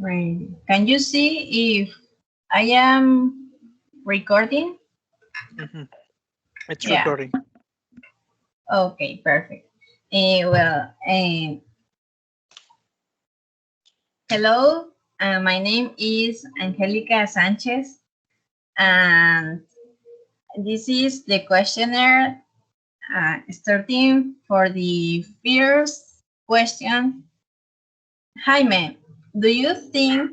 Right. Can you see if I am recording? Mhm. It's Yeah. recording. Okay, perfect. Well, hello. My name is Angelica Sanchez, and this is the questionnaire. Starting for the first question. Jaime, do you think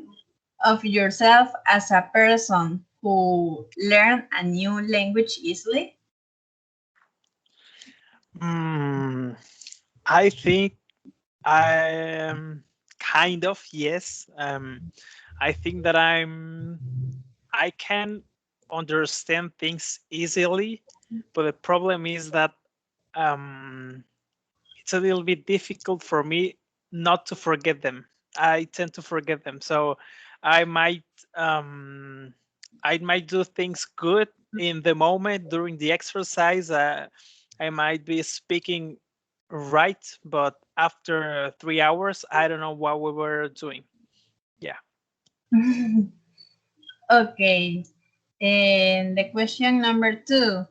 of yourself as a person who learn a new language easily? Mm, I think I am kind of, yes. I think that I can understand things easily, but the problem is that um, it's a little bit difficult for me not to forget them. I tend to forget them, so I might um, I might do things good in the moment during the exercise. I might be speaking right, but after 3 hours, I don't know what we were doing. Yeah. Okay. And the question number two.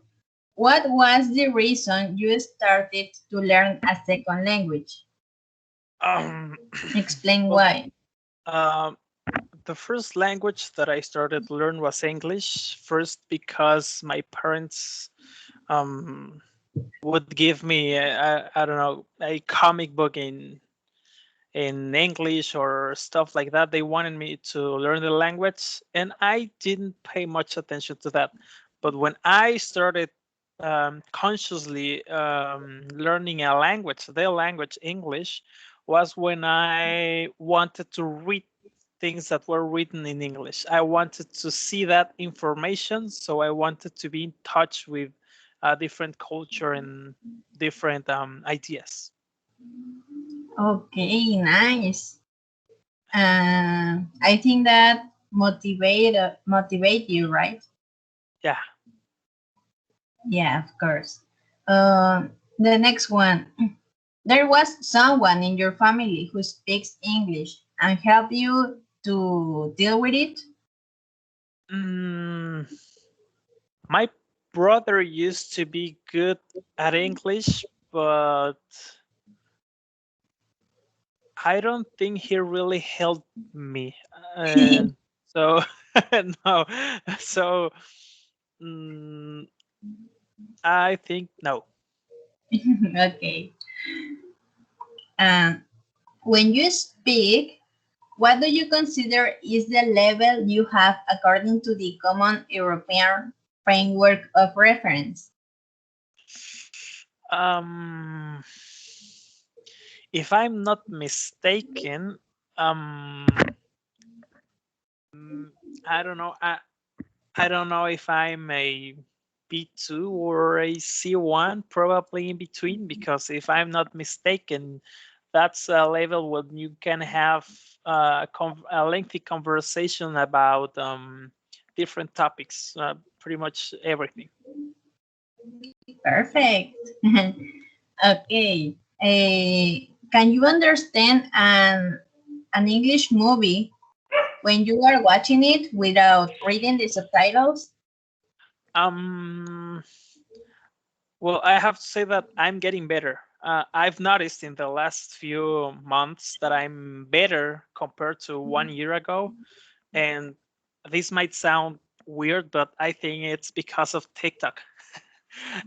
What was the reason you started to learn a second language? Um, Explain well, why. um, the first language that I started to learn was English. First, because my parents um, would give me I don't know, a comic book in English or stuff like that. They wanted me to learn the language, and I didn't pay much attention to that. But when I started consciously learning a language, their language, English, was when I wanted to read things that were written in English. I wanted to see that information, so I wanted to be in touch with a different culture and different ideas. Okay, nice. I think that motivate you, right? Yeah. Yeah, of course. The next one. There was someone in your family who speaks English and help you to deal with it. Mm, my brother used to be good at English, but I don't think he really helped me. And so, no. So, mm, I think no. Okay. Um, when you speak, what do you consider is the level you have according to the Common European Framework of Reference? Um, if I'm not mistaken, um, mm, I don't know. I don't know if I'm a B2 or a C1, probably in between, because if I'm not mistaken, that's a level when you can have a lengthy conversation about different topics, pretty much everything. Perfect. Okay. Can you understand an English movie when you are watching it without reading the subtitles? Um, well, I have to say that I'm getting better. I've noticed in the last few months that I'm better compared to 1 year ago. And this might sound weird, but I think it's because of TikTok.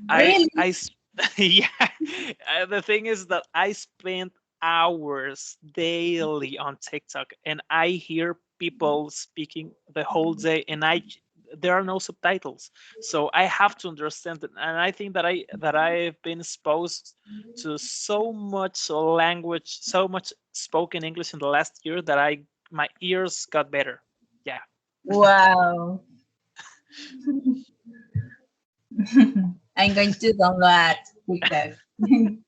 Really? Yeah. The thing is that I spend hours daily on TikTok, and I hear people speaking the whole day, and there are no subtitles, so I have to understand it. And I think that I've been exposed to so much language, so much spoken English in the last year that I my ears got better. Yeah. Wow. I'm going to download TikTok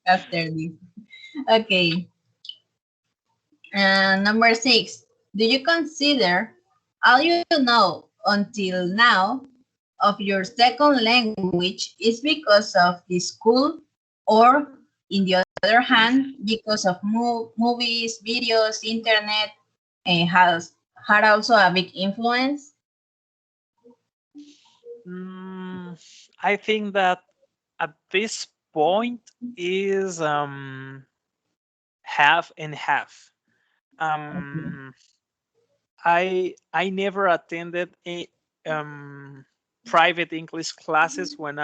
after this. Okay. Number six. Do you consider all you know until now of your second language is because of the school, or in the other hand, because of movies, videos, internet? had also a big influence? Mm, I think that at this point is half and half. Okay. Um, I never attended a private English classes when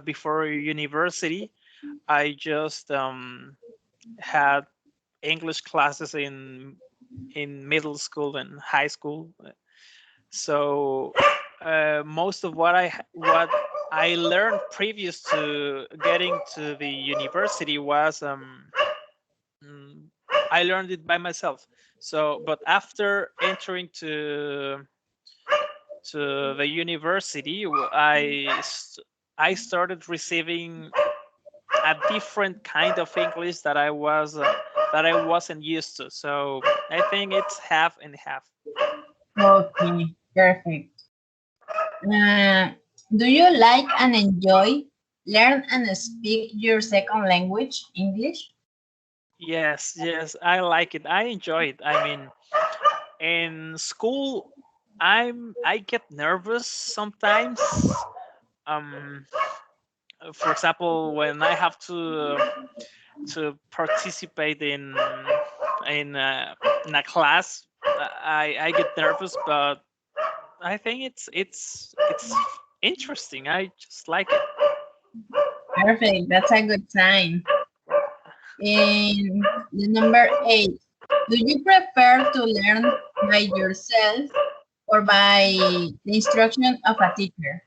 before university. I just had English classes in middle school and high school. So most of what I learned previous to getting to the university was mm, I learned it by myself. So, but after entering to the university, I started receiving a different kind of English that I wasn't used to. So I think it's half and half. Okay, perfect. Uh, do you like and enjoy learn and speak your second language, English? Yes, yes, I like it. I enjoy it. I mean, in school, I get nervous sometimes. Um, for example, when I have to participate in a class, I get nervous, but I think it's interesting. I just like it. Perfect, that's a good sign. And the number 8, do you prefer to learn by yourself or by the instruction of a teacher?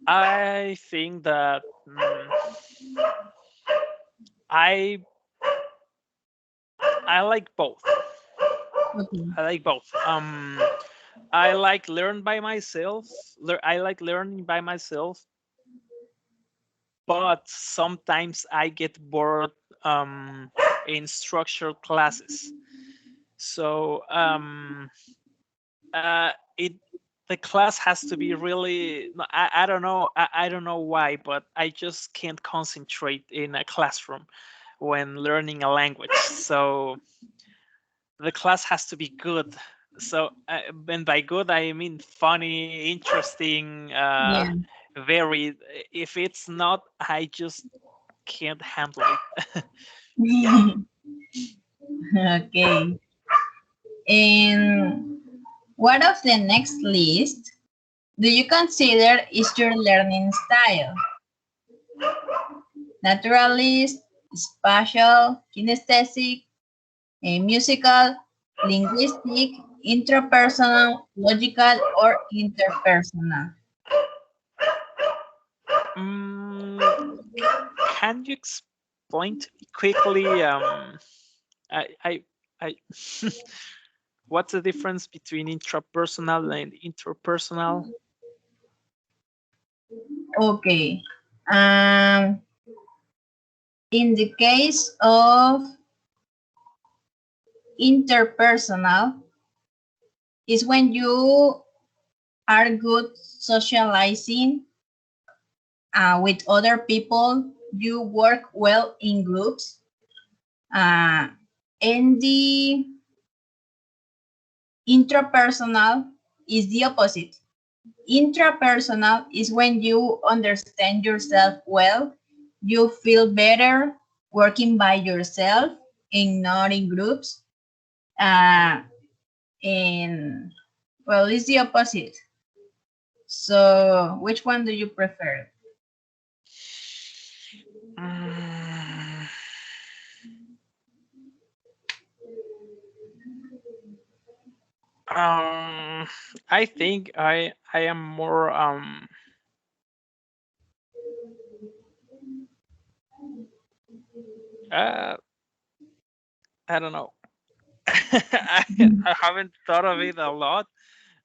I think that I I like both. Okay, I like both. I like learn by myself. I like learning by myself, but sometimes I get bored in structured classes. So it the class has to be really. No, I don't know. I don't know why, but I just can't concentrate in a classroom when learning a language. So the class has to be good. So, and by good, I mean funny, interesting, yeah. varied. If it's not, I just can't handle it. Yeah. Okay. And what of the next list do you consider is your learning style? Naturalist, spatial, kinesthetic, musical, linguistic, intrapersonal, logical, or interpersonal? Mm, can you explain to me quickly? I what's the difference between intrapersonal and interpersonal? Okay. Um, in the case of interpersonal, is when you are good socializing with other people, you work well in groups. And the intrapersonal is the opposite. Intrapersonal is when you understand yourself well, you feel better working by yourself and not in groups. Uh, and well, it's the opposite. So, which one do you prefer? Mm, um, I think I am more uh I don't know. I haven't thought of it a lot.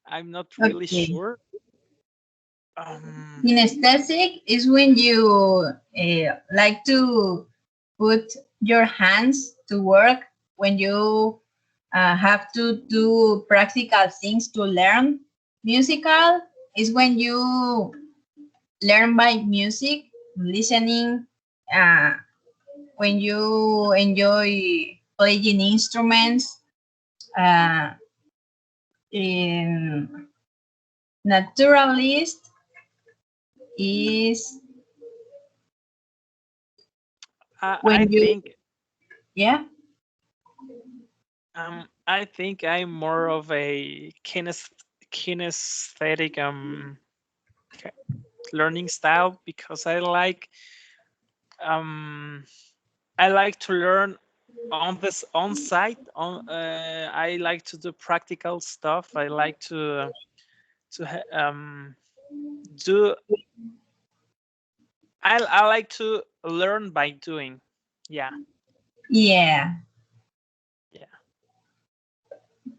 I'm not really Okay. sure. Um, Kinesthetic is when you like to put your hands to work, when you have to do practical things to learn. Musical is when you learn by music, listening, uh, when you enjoy playing instruments. Uh, in naturalist is I when you, think yeah. I think I'm more of a kinesthetic ca- learning style because um I like to learn on this on site. I like to do practical stuff. I like to do. I like to learn by doing. Yeah, Yeah, yeah.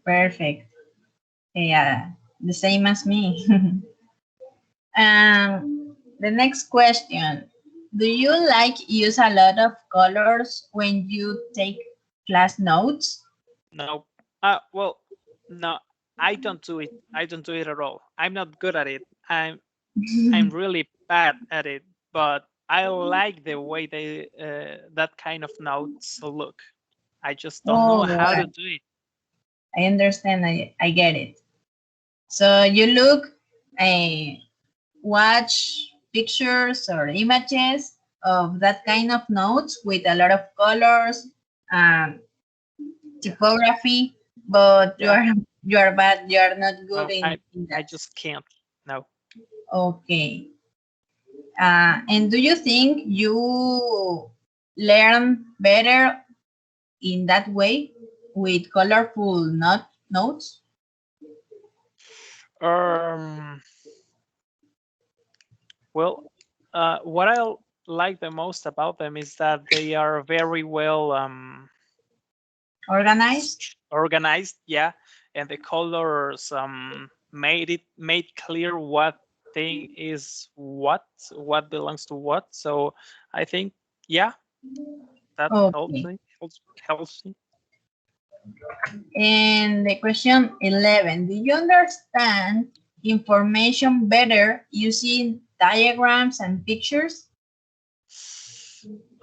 perfect. Yeah, the same as me. The next question. Do you like use a lot of colors when you take class notes? No. Well, no. I don't do it. I don't do it at all. I'm not good at it. I'm really bad at it. But I like the way that kind of notes look. I just don't know Oh, how to do it. I understand. I get it. So you look, watch pictures or images of that kind of notes with a lot of colors, um, Yeah, typography, but you yeah. are you are bad. You are not good No, in I that. just can't. No. Okay. And do you think you learn better in that way with colorful notes? Um. Well, what I like the most about them is that they are very well Organized? organized. Yeah, and the colors made clear what thing is what belongs to what. So I think yeah, that helps Okay. me. Helps me. And the question 11, do you understand information better using diagrams and pictures?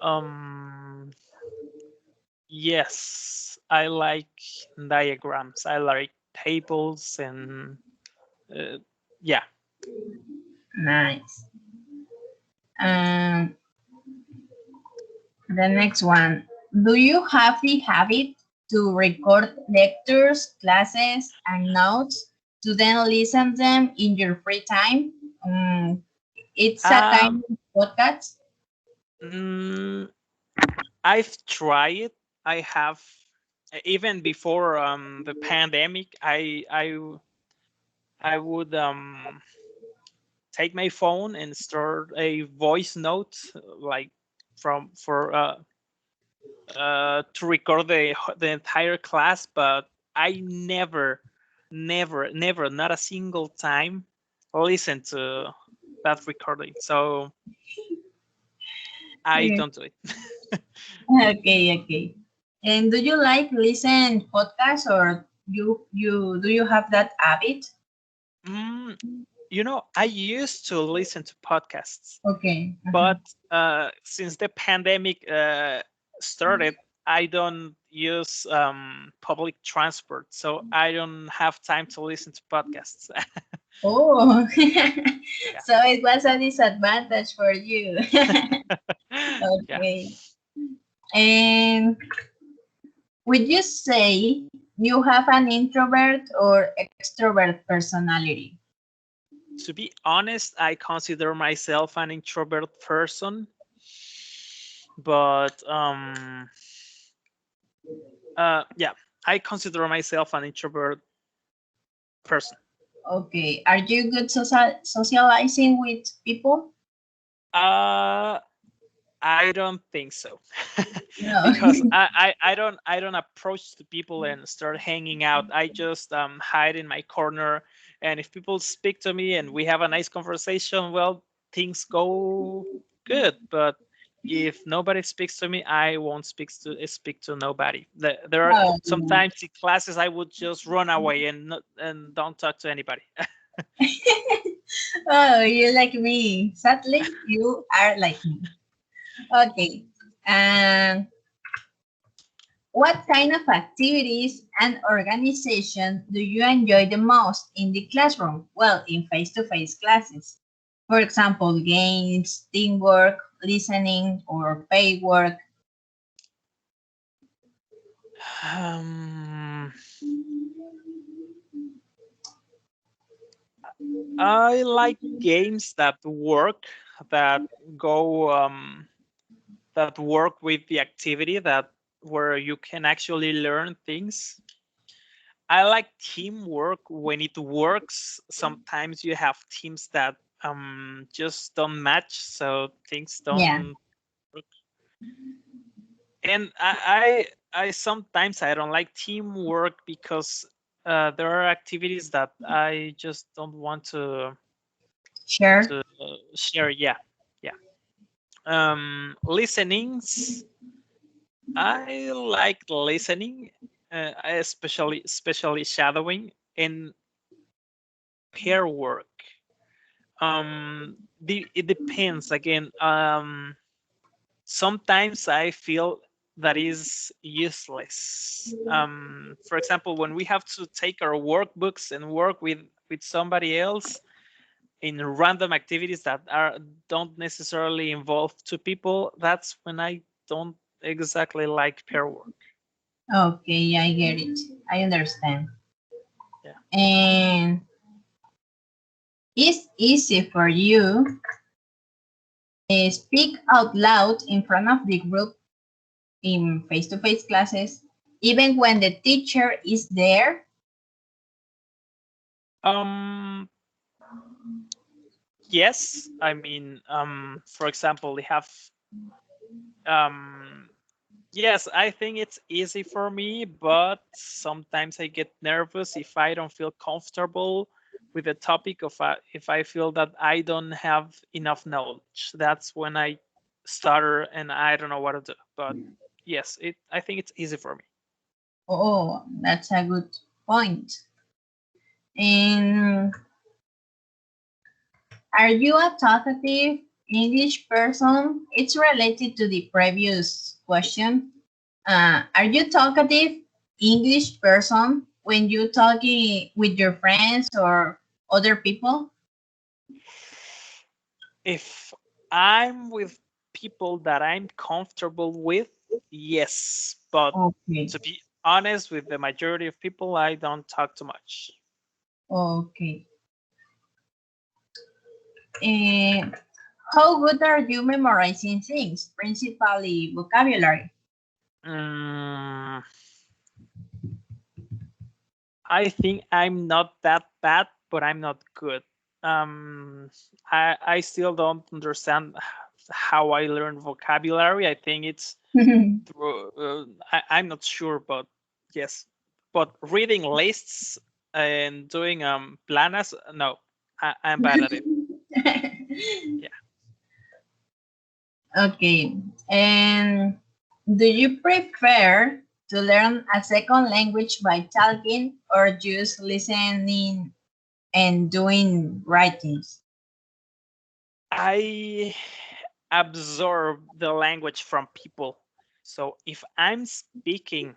Um. Yes, I like diagrams. I like tables and uh, yeah. Nice. Um, the next one, do you have the habit to record lectures, classes, and notes to then listen them in your free time? It's a Um. kind of podcast. mm, I've tried. I have even before the pandemic. I would take my phone and start a voice note like from for to record the entire class, but I never, not a single time listen to that recording. So I Okay, don't do it. okay. And do you like listen podcasts or you do you have that habit? Mm, I used to listen to podcasts, Okay. but since the pandemic started, I don't use public transport, so I don't have time to listen to podcasts. Oh, Yeah. so it was a disadvantage for you. Yeah. Okay. And would you say you have an introvert or extrovert personality? To be honest, I consider myself an introvert person, but yeah, I consider myself an introvert person. Okay. Are you good socializing with people? Uh, I don't think so, No. because I don't approach the people and start hanging out. I just hide in my corner, and if people speak to me and we have a nice conversation, well, things go good. But if nobody speaks to me, I won't speak to nobody. There are Oh, sometimes in classes I would just run away and don't talk to anybody. oh, you like me. Sadly, you are like me. Okay. And What kind of activities and organization do you enjoy the most in the classroom? Well, in face-to-face classes. For example, games, teamwork, listening, or paid work. Um, I like games that work, that go, that work with the activity, that where you can actually learn things. I like teamwork when it works. Sometimes you have teams that just don't match, so things Yeah, don't work. And I sometimes I don't like teamwork because there are activities that I just don't want sure. to share. Yeah, yeah. Listenings. I like listening, especially shadowing and pair work. It depends again. Sometimes I feel that is useless. For example, when we have to take our workbooks and work with somebody else in random activities that are don't necessarily involve two people, that's when I don't exactly like pair work. Okay, I get it. I understand. Yeah. And it's easy for you to speak out loud in front of the group in face-to-face classes, even when the teacher is there. Um. Yes. I mean, for example, they have um yes, I think it's easy for me, but sometimes I get nervous if I don't feel comfortable with the topic of if I feel that I don't have enough knowledge. That's when I stutter and I don't know what to do. But yes, it I think it's easy for me. Oh, that's a good point. And are you a talkative English person? It's related to the previous question. Are you talkative English person when you talking with your friends or other people? If I'm with people that I'm comfortable with, yes. But Okay, to be honest, with the majority of people, I don't talk too much. okay. And how good are you memorizing things, principally vocabulary? Mm, I think I'm not that bad, but I'm not good. I still don't understand how I learn vocabulary. I think it's through. I'm not sure, but yes. But reading lists and doing planas, no, I'm bad at it. Yeah. Okay. And do you prefer to learn a second language by talking or just listening and doing writings? I absorb the language from people. So if I'm speaking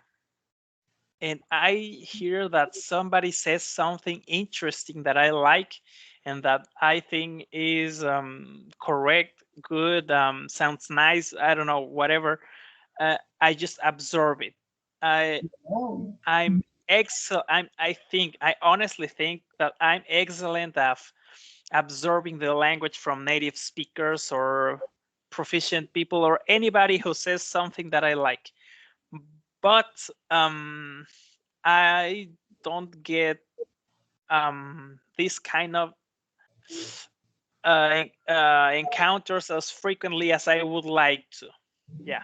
and I hear that somebody says something interesting that I like and that I think is correct, good, sounds nice, I don't know, whatever, I just absorb it. I Oh, I'm excellent. I honestly think that I'm excellent at absorbing the language from native speakers or proficient people or anybody who says something that I like. But I don't get this kind of encounters as frequently as I would like to. Yeah.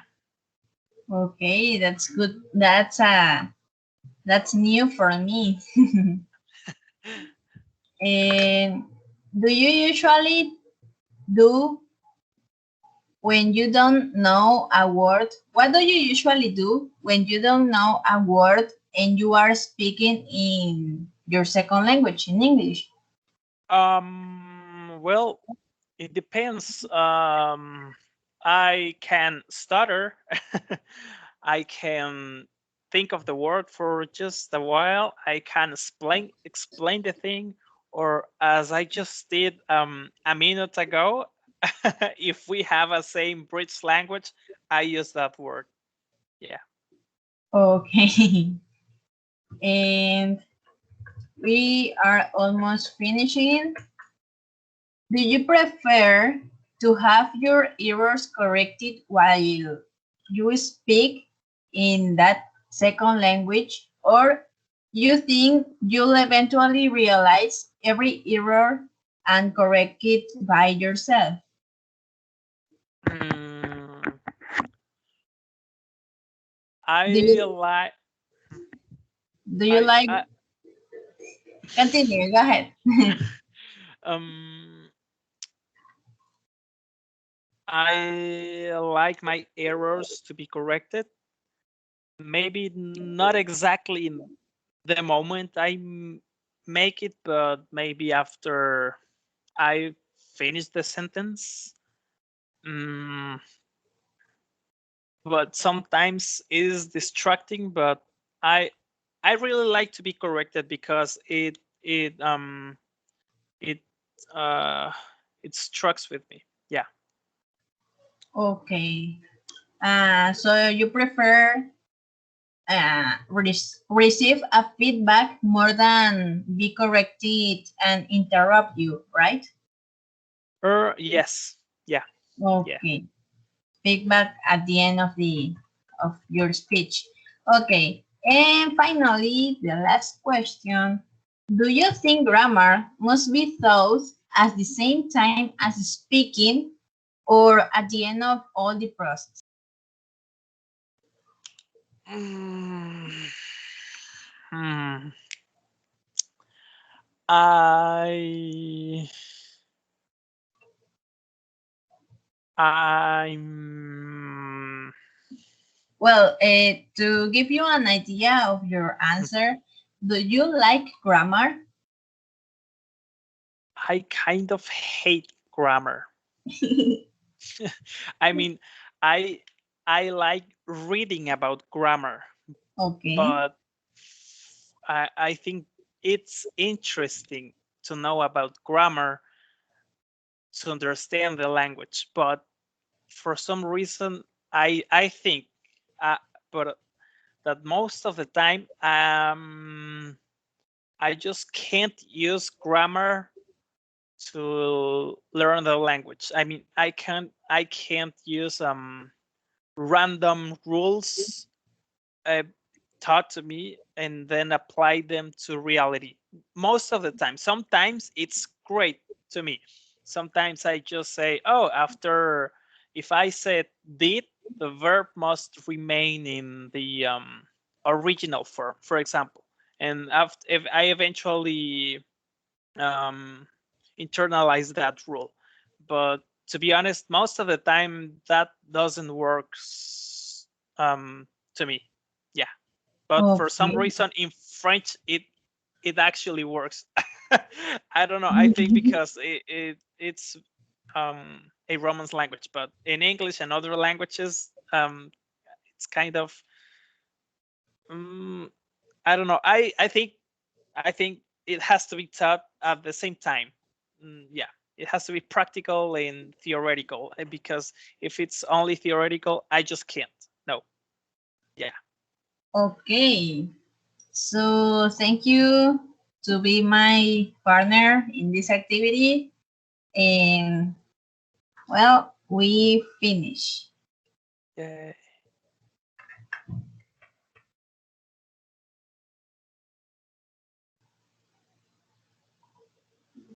okay, that's good. That's new for me. And do you usually do when you don't know a word? What do you usually do when you don't know a word and you are speaking in your second language, in English? Well, it depends. I can stutter. I can. think of the word for just a while, I can explain the thing, or as I just did a minute ago, if we have a same bridge language, I use that word. Yeah. Okay. And we are almost finishing. Do you prefer to have your errors corrected while you speak in that second language, or you think you'll eventually realize every error and correct it by yourself? Mm, Do I you like do you like I continue? Go ahead. um I like my errors to be corrected. Maybe not exactly in the moment I make it, but maybe after I finish the sentence. Mm, but sometimes it is distracting. But I I really like to be corrected because it uh it strikes with me. Yeah. Okay. So you prefer receive a feedback more than be corrected and interrupt you, right? Yes. Yeah. Yeah. Okay. Feedback at the end of your speech. Okay. And finally, the last question. Do you think grammar must be taught at the same time as speaking or at the end of all the process? Mm, hmm. I I'm Well, to give you an idea of your answer, do you like grammar? I kind of hate grammar. I mean, I I like reading about grammar, Okay. but I think it's interesting to know about grammar to understand the language. But for some reason, I think, uh, but that most of the time, I just can't use grammar to learn the language. I mean, I can't use random rules uh, taught to me and then apply them to reality. Most of the time, sometimes it's great to me. Sometimes I just say, oh, after if I said did, the verb must remain in the original form, for example. And after, if I eventually um, internalize that rule. But to be honest, most of the time that doesn't work um, to me. Yeah, but for some Okay. reason in French it actually works. I don't know. I think because it's a Romance language, but in English and other languages, it's kind of um, I don't know. I think it has to be taught at the same time. Yeah, it has to be practical and theoretical because if it's only theoretical, I just can't. No. Yeah. Okay. So thank you to be my partner in this activity. And well, we finish. Yeah.